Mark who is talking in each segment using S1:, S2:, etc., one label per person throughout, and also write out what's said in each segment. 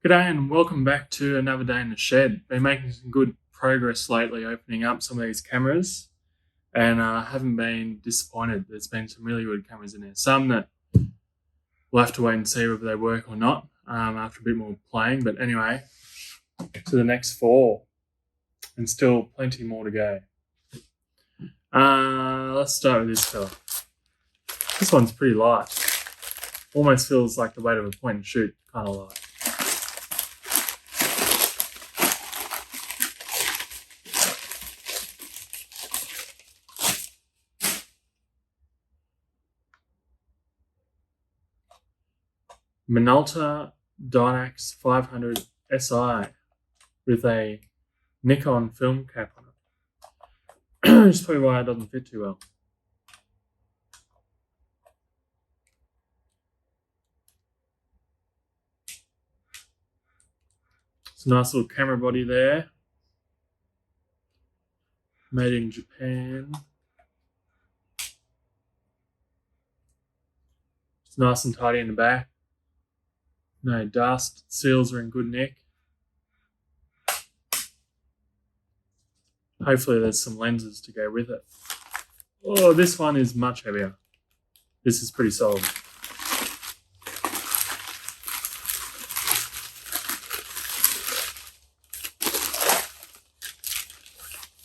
S1: G'day and welcome back to another day in the shed. Been making some good progress lately opening up some of these cameras and haven't been disappointed. There's been some really good cameras in there. Some that we'll have to wait and see whether they work or not after a bit more playing. But anyway, to the next four and still plenty more to go. Let's start with this fella. This one's pretty light. Almost feels like the weight of a point and shoot kind of light. Minolta Dynax 500 SI with a Nikon film cap on it. That's probably why it doesn't fit too well. It's a nice little camera body there. Made in Japan. It's nice and tidy in the back. No dust. Seals are in good nick. Hopefully there's some lenses to go with it. Oh, this one is much heavier. This is pretty solid.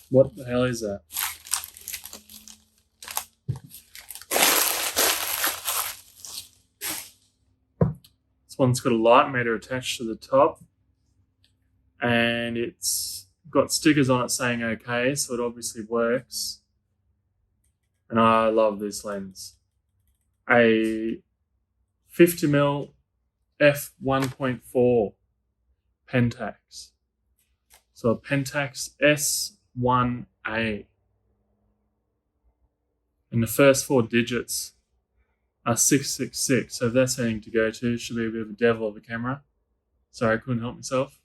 S1: What the hell is that? This one's got a light meter attached to the top and it's got stickers on it saying okay, so it obviously works. And I love this lens. A 50mm f1.4 Pentax. So a Pentax S1A. And the first four digits are 666. So if that's anything to go to, should be a bit of a devil of a camera. Sorry, I couldn't help myself.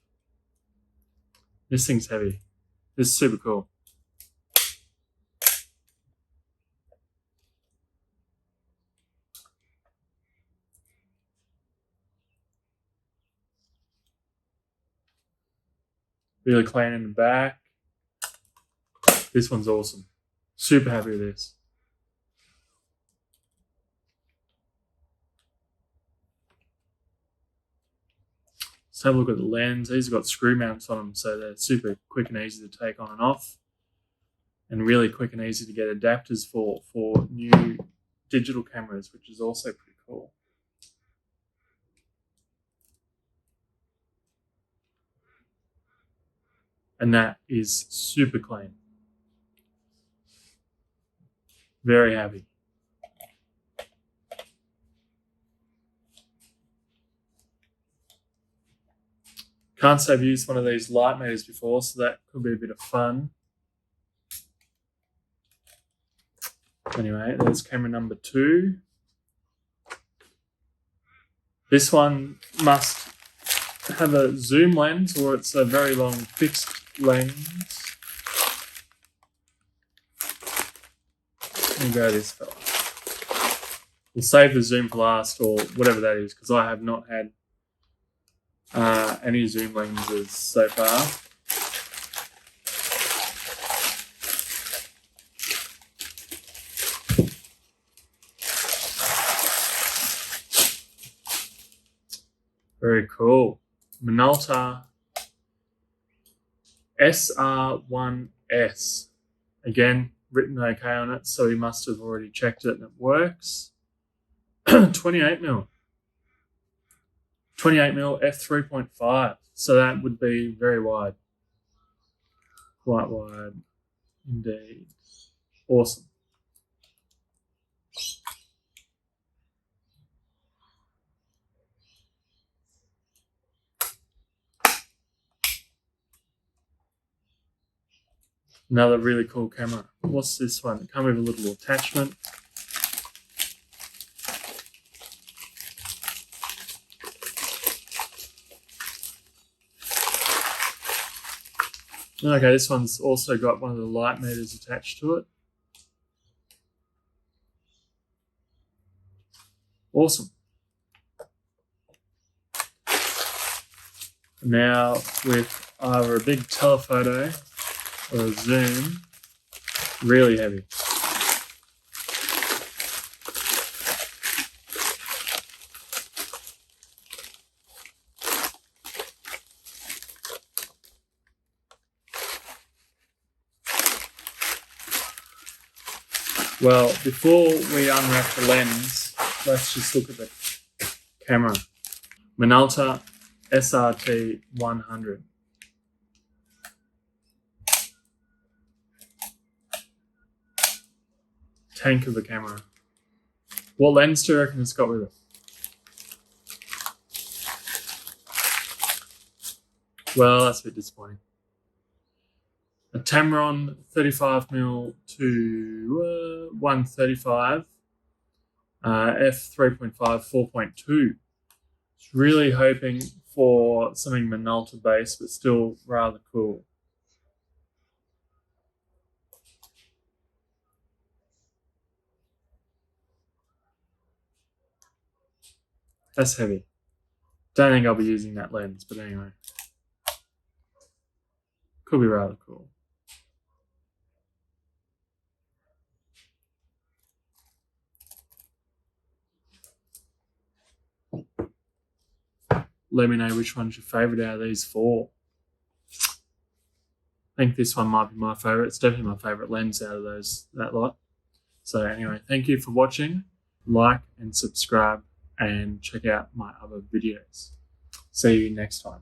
S1: This thing's heavy. This is super cool. Really clean in the back. This one's awesome. Super happy with this. Let's have a look at the lens. These have got screw mounts on them, so they're super quick and easy to take on and off. And really quick and easy to get adapters for new digital cameras, which is also pretty cool. And that is super clean. Very happy. Can't say I've used one of these light meters before, so that could be a bit of fun. Anyway, there's camera number 2. This one must have a zoom lens or it's a very long fixed lens. Let me go this fella. We'll save the zoom for last or whatever that is because I have not had any zoom lenses so far. Very cool. Minolta SR1S. Again, written okay on it, so he must have already checked it and it works. 28mm. 28mm f3.5. So that would be very wide. Quite wide indeed. Awesome. Another really cool camera. What's this one? It comes with a little attachment. Okay, this one's also got one of the light meters attached to it. Awesome. Now with either a big telephoto or a zoom, really heavy. Well, before we unwrap the lens, let's just look at the camera. Minolta SR1S. Tank of the camera. What lens do you reckon it's got with it? Well, that's a bit disappointing. A Tamron 35mm to 135 f3.5 4.2. It's really hoping for something Minolta based, but still rather cool. That's heavy. Don't think I'll be using that lens, but anyway. Could be rather cool. Let me know which one's your favourite out of these four. I think this one might be my favourite. It's definitely my favourite lens out of that lot. So anyway, thank you for watching. Like and subscribe and check out my other videos. See you next time.